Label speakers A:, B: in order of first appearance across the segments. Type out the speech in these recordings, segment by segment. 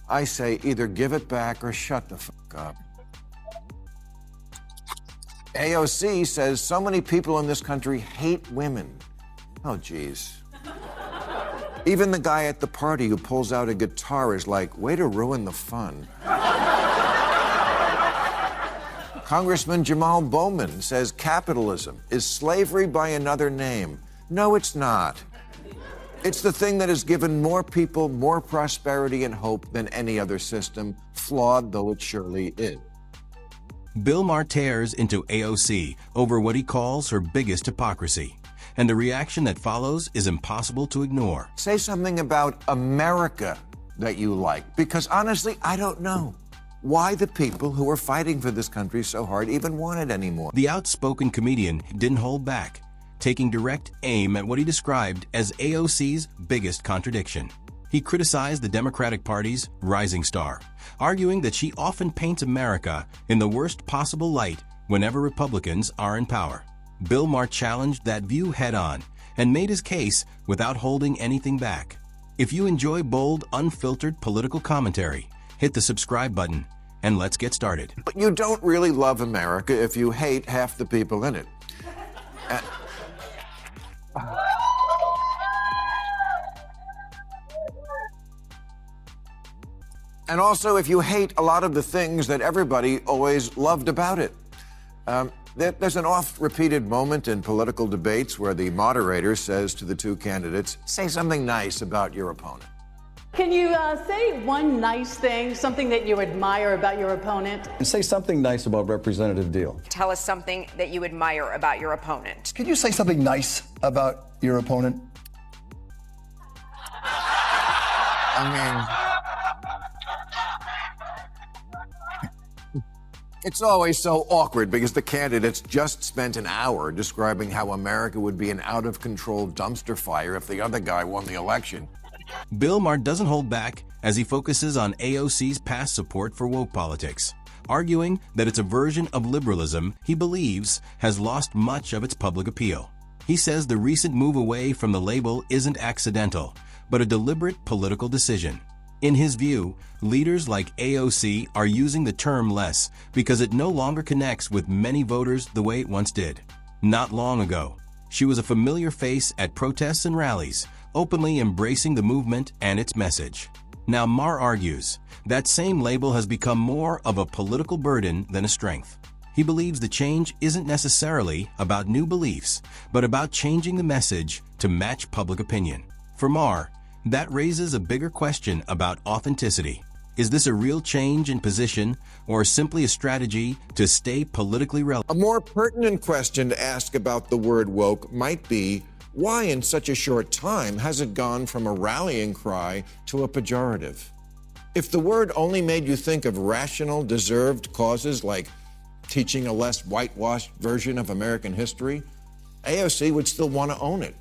A: I say either give it back or shut the fuck up. AOC says so many people in this country hate women. Oh, geez. Even the guy at the party who pulls out a guitar is like, way to ruin the fun. Congressman Jamal Bowman says capitalism is slavery by another name. No, it's not. It's the thing that has given more people more prosperity and hope than any other system, flawed though it surely is.
B: Bill Maher tears into AOC over what he calls her biggest hypocrisy, and the reaction that follows is impossible to ignore.
A: Say something about America that you like, because honestly, I don't know why the people who are fighting for this country so hard even want it anymore.
B: The outspoken comedian didn't hold back, taking direct aim at what he described as AOC's biggest contradiction. He criticized the Democratic Party's rising star, arguing that she often paints America in the worst possible light whenever Republicans are in power. Bill Maher challenged that view head-on and made his case without holding anything back. If you enjoy bold, unfiltered political commentary, hit the subscribe button and let's get started.
A: But you don't really love America if you hate half the people in it. And also, if you hate a lot of the things that everybody always loved about it. There's an oft-repeated moment in political debates where the moderator says to the two candidates, say something nice about your opponent.
C: Can you say one nice thing, something that you admire about your opponent?
D: And say something nice about Representative Deal.
E: Tell us something that you admire about your opponent.
F: Could you say something nice about your opponent?
A: It's always so awkward because the candidates just spent an hour describing how America would be an out-of-control dumpster fire if the other guy won the election.
B: Bill Maher doesn't hold back as he focuses on AOC's past support for woke politics, arguing that it's a version of liberalism he believes has lost much of its public appeal. He says the recent move away from the label isn't accidental, but a deliberate political decision. In his view, leaders like AOC are using the term less because it no longer connects with many voters the way it once did. Not long ago, she was a familiar face at protests and rallies, openly embracing the movement and its message. Now Maher argues that same label has become more of a political burden than a strength. He believes the change isn't necessarily about new beliefs, but about changing the message to match public opinion. For Maher, that raises a bigger question about authenticity. Is this a real change in position or simply a strategy to stay politically relevant?
A: A more pertinent question to ask about the word woke might be, why in such a short time has it gone from a rallying cry to a pejorative? If the word only made you think of rational, deserved causes like teaching a less whitewashed version of American history, AOC would still want to own it.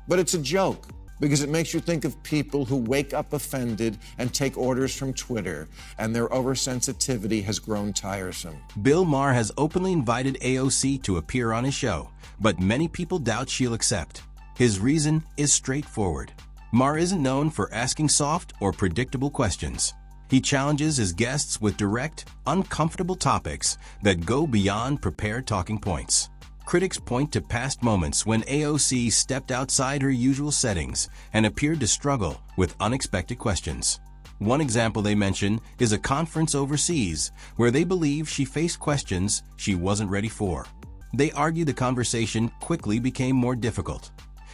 A: But it's a joke, because it makes you think of people who wake up offended and take orders from Twitter, and their oversensitivity has grown tiresome.
B: Bill Maher has openly invited AOC to appear on his show, but many people doubt she'll accept. His reason is straightforward. Maher isn't known for asking soft or predictable questions. He challenges his guests with direct, uncomfortable topics that go beyond prepared talking points. Critics point to past moments when AOC stepped outside her usual settings and appeared to struggle with unexpected questions. One example they mention is a conference overseas where they believe she faced questions she wasn't ready for. They argue the conversation quickly became more difficult,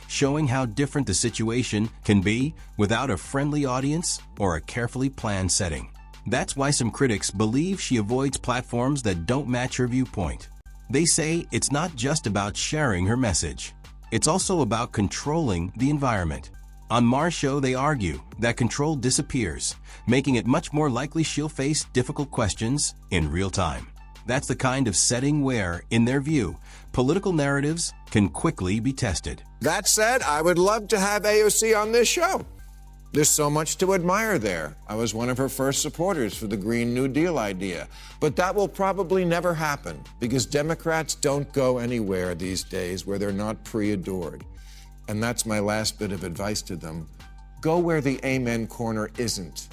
B: showing how different the situation can be without a friendly audience or a carefully planned setting. That's why some critics believe she avoids platforms that don't match her viewpoint. They say it's not just about sharing her message. It's also about controlling the environment. On Maher's show, they argue that control disappears, making it much more likely she'll face difficult questions in real time. That's the kind of setting where, in their view, political narratives can quickly be tested.
A: That said, I would love to have AOC on this show. There's so much to admire there. I was one of her first supporters for the Green New Deal idea. But that will probably never happen because Democrats don't go anywhere these days where they're not pre-adored. And that's my last bit of advice to them. Go where the amen corner isn't.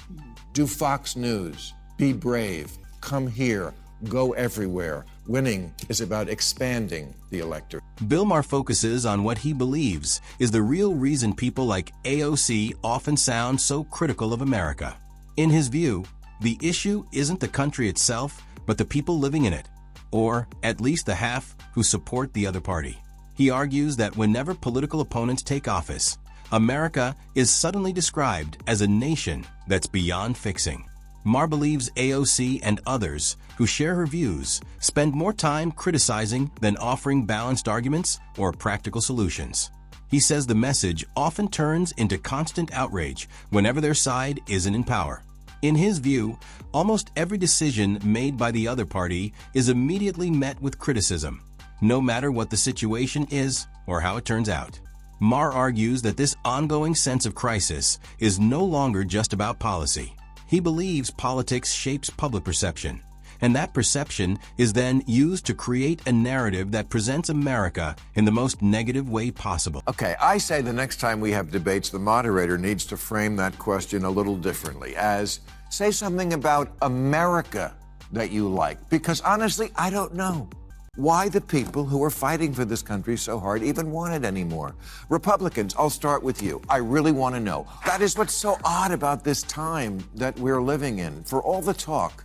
A: Do Fox News. Be brave. Come here. Go everywhere. Winning is about expanding the electorate.
B: Bill Maher focuses on what he believes is the real reason people like AOC often sound so critical of America. In his view, the issue isn't the country itself, but the people living in it, or at least the half who support the other party. He argues that whenever political opponents take office, America is suddenly described as a nation that's beyond fixing. Maher believes AOC and others who share her views spend more time criticizing than offering balanced arguments or practical solutions. He says the message often turns into constant outrage whenever their side isn't in power. In his view, almost every decision made by the other party is immediately met with criticism, no matter what the situation is or how it turns out. Maher argues that this ongoing sense of crisis is no longer just about policy. He believes politics shapes public perception, and that perception is then used to create a narrative that presents America in the most negative way possible.
A: Okay, I say the next time we have debates, the moderator needs to frame that question a little differently, as say something about America that you like, because honestly, I don't know why the people who are fighting for this country so hard even want it anymore. Republicans, I'll start with you. I really want to know. That is what's so odd about this time that we're living in. For all the talk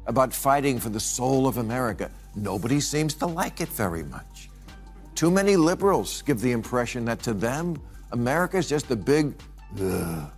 A: about fighting for the soul of America, nobody seems to like it very much. Too many liberals give the impression that to them, America is just a big, ugh.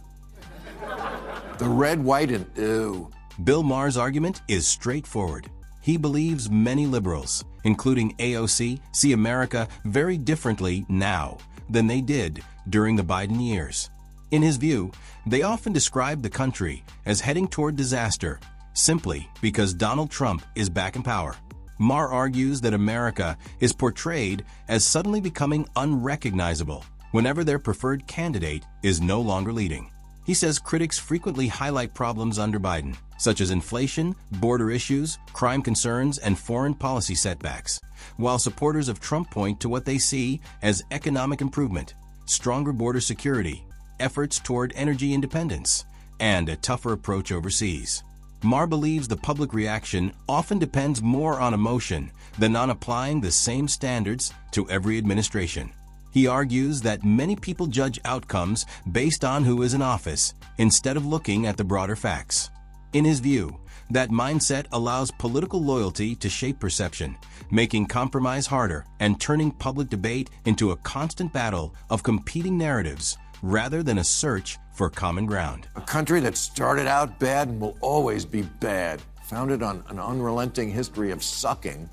A: The red, white, and ew.
B: Bill Maher's argument is straightforward. He believes many liberals, including AOC, see America very differently now than they did during the Biden years. In his view, they often describe the country as heading toward disaster simply because Donald Trump is back in power. Maher argues that America is portrayed as suddenly becoming unrecognizable whenever their preferred candidate is no longer leading. He says critics frequently highlight problems under Biden, such as inflation, border issues, crime concerns, and foreign policy setbacks, while supporters of Trump point to what they see as economic improvement, stronger border security, efforts toward energy independence, and a tougher approach overseas. Maher believes the public reaction often depends more on emotion than on applying the same standards to every administration. He argues that many people judge outcomes based on who is in office instead of looking at the broader facts. In his view, that mindset allows political loyalty to shape perception, making compromise harder and turning public debate into a constant battle of competing narratives rather than a search for common ground.
A: A country that started out bad and will always be bad, founded on an unrelenting history of sucking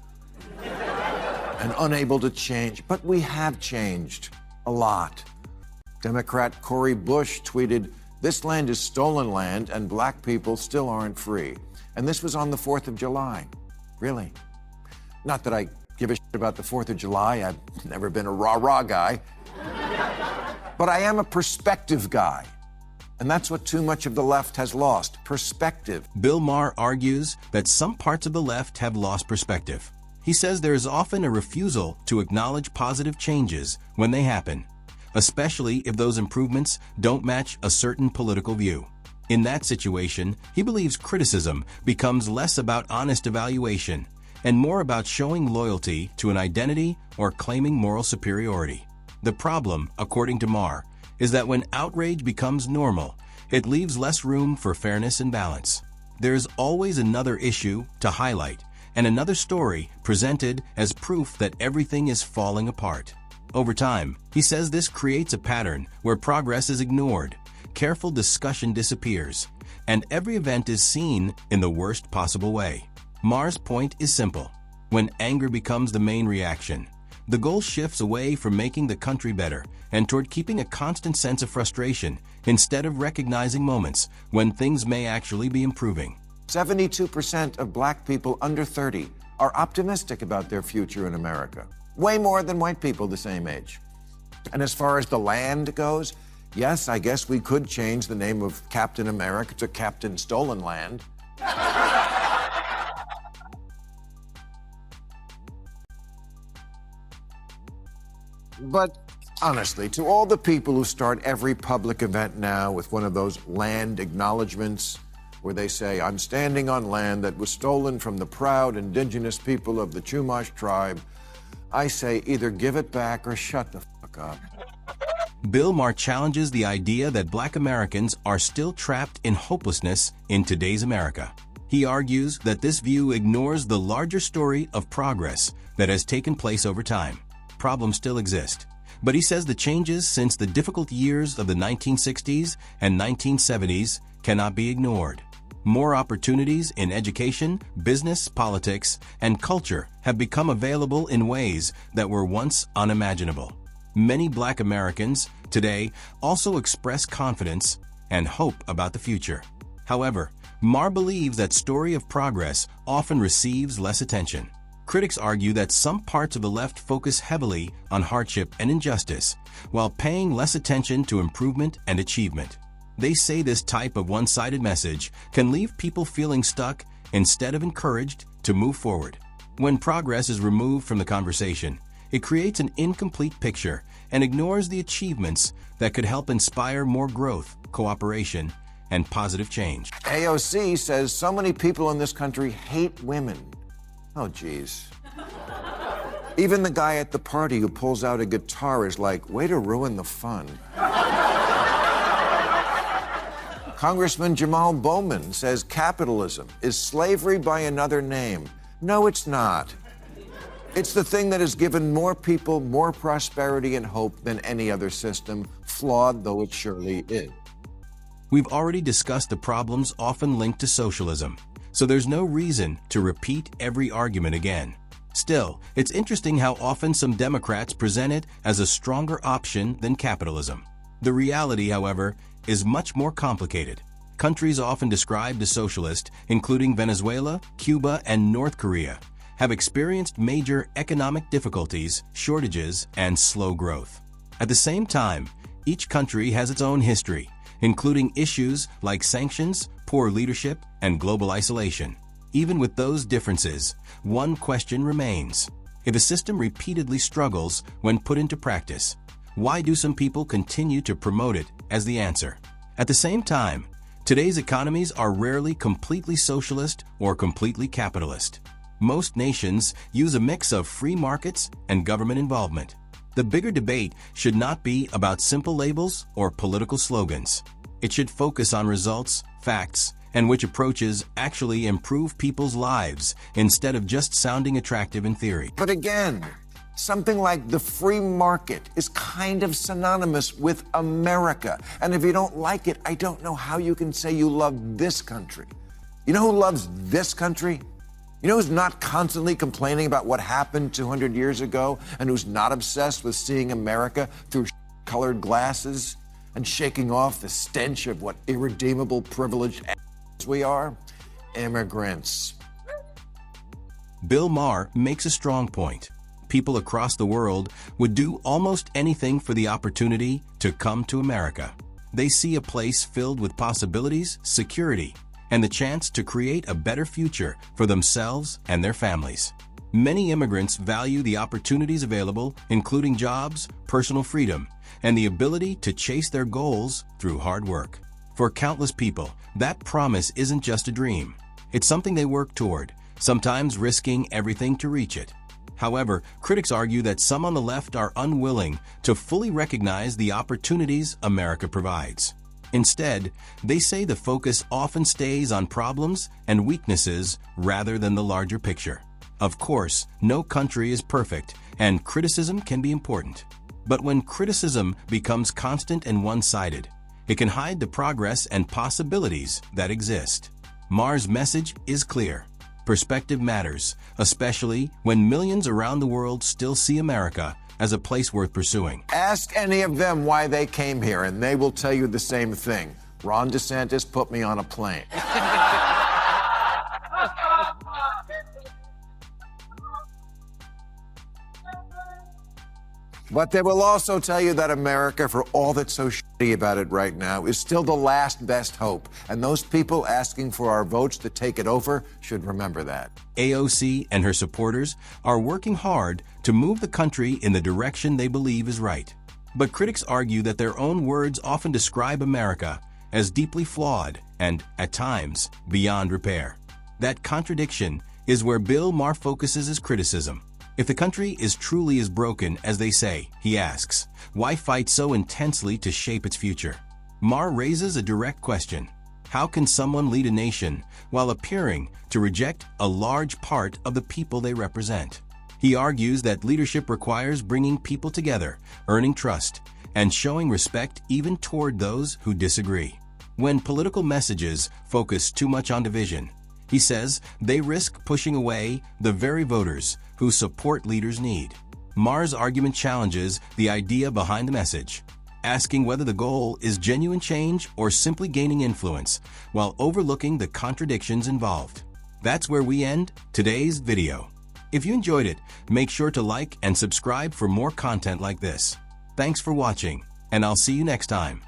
A: and unable to change. But we have changed a lot. Democrat Cori Bush tweeted, "This land is stolen land and black people still aren't free." And this was on the 4th of July. Really? Not that I give a shit about the 4th of July. I've never been a rah-rah guy. But I am a perspective guy. And that's what too much of the left has lost, perspective.
B: Bill Maher argues that some parts of the left have lost perspective. He says there is often a refusal to acknowledge positive changes when they happen, especially if those improvements don't match a certain political view. In that situation, he believes criticism becomes less about honest evaluation and more about showing loyalty to an identity or claiming moral superiority. The problem, according to Maher, is that when outrage becomes normal, it leaves less room for fairness and balance. There's always another issue to highlight and another story presented as proof that everything is falling apart. Over time, he says this creates a pattern where progress is ignored, careful discussion disappears, and every event is seen in the worst possible way. Maher's point is simple. When anger becomes the main reaction, the goal shifts away from making the country better and toward keeping a constant sense of frustration instead of recognizing moments when things may actually be improving.
A: 72% of black people under 30 are optimistic about their future in America. Way more than white people the same age. And as far as the land goes, yes, I guess we could change the name of Captain America to Captain Stolen Land. But honestly, to all the people who start every public event now with one of those land acknowledgments, where they say, I'm standing on land that was stolen from the proud indigenous people of the Chumash tribe, I say either give it back or shut the fuck up.
B: Bill Maher challenges the idea that Black Americans are still trapped in hopelessness in today's America. He argues that this view ignores the larger story of progress that has taken place over time. Problems still exist, but he says the changes since the difficult years of the 1960s and 1970s cannot be ignored. More opportunities in education, business, politics, and culture have become available in ways that were once unimaginable. Many Black Americans today also express confidence and hope about the future. However, Maher believes that story of progress often receives less attention. Critics argue that some parts of the left focus heavily on hardship and injustice, while paying less attention to improvement and achievement. They say this type of one-sided message can leave people feeling stuck instead of encouraged to move forward. When progress is removed from the conversation, it creates an incomplete picture and ignores the achievements that could help inspire more growth, cooperation, and positive change.
A: AOC says so many people in this country hate women. Oh, geez. Even the guy at the party who pulls out a guitar is like, way to ruin the fun. Congressman Jamal Bowman says capitalism is slavery by another name. No, it's not. It's the thing that has given more people more prosperity and hope than any other system, flawed though it surely is.
B: We've already discussed the problems often linked to socialism, so there's no reason to repeat every argument again. Still, it's interesting how often some Democrats present it as a stronger option than capitalism. The reality, however, is much more complicated. Countries often described as socialist, including Venezuela, Cuba, and North Korea, have experienced major economic difficulties, shortages, and slow growth. At the same time, each country has its own history, including issues like sanctions, poor leadership, and global isolation. Even with those differences, one question remains. If a system repeatedly struggles when put into practice, why do some people continue to promote it as the answer? At the same time, today's economies are rarely completely socialist or completely capitalist. Most nations use a mix of free markets and government involvement. The bigger debate should not be about simple labels or political slogans. It should focus on results, facts, and which approaches actually improve people's lives instead of just sounding attractive in theory.
A: But again, something like the free market is kind of synonymous with America. And if you don't like it, I don't know how you can say you love this country. You know who loves this country? You know who's not constantly complaining about what happened 200 years ago and who's not obsessed with seeing America through colored glasses and shaking off the stench of what irredeemable privileged we are? Immigrants.
B: Bill Maher makes a strong point. People across the world would do almost anything for the opportunity to come to America. They see a place filled with possibilities, security, and the chance to create a better future for themselves and their families. Many immigrants value the opportunities available, including jobs, personal freedom, and the ability to chase their goals through hard work. For countless people, that promise isn't just a dream. It's something they work toward, sometimes risking everything to reach it. However, critics argue that some on the left are unwilling to fully recognize the opportunities America provides. Instead, they say the focus often stays on problems and weaknesses rather than the larger picture. Of course, no country is perfect, and criticism can be important. But when criticism becomes constant and one-sided, it can hide the progress and possibilities that exist. Maher's message is clear. Perspective matters, especially when millions around the world still see America as a place worth pursuing.
A: Ask any of them why they came here, and they will tell you the same thing. Ron DeSantis put me on a plane. But they will also tell you that America, for all that's so shitty about it right now, is still the last best hope. And those people asking for our votes to take it over should remember that.
B: AOC and her supporters are working hard to move the country in the direction they believe is right. But critics argue that their own words often describe America as deeply flawed and, at times, beyond repair. That contradiction is where Bill Maher focuses his criticism. If the country is truly as broken as they say, he asks, why fight so intensely to shape its future? Maher raises a direct question. How can someone lead a nation while appearing to reject a large part of the people they represent? He argues that leadership requires bringing people together, earning trust, and showing respect even toward those who disagree. When political messages focus too much on division, he says they risk pushing away the very voters who support leaders need. Maher's argument challenges the idea behind the message, asking whether the goal is genuine change or simply gaining influence, while overlooking the contradictions involved. That's where we end today's video. If you enjoyed it, make sure to like and subscribe for more content like this. Thanks for watching, and I'll see you next time.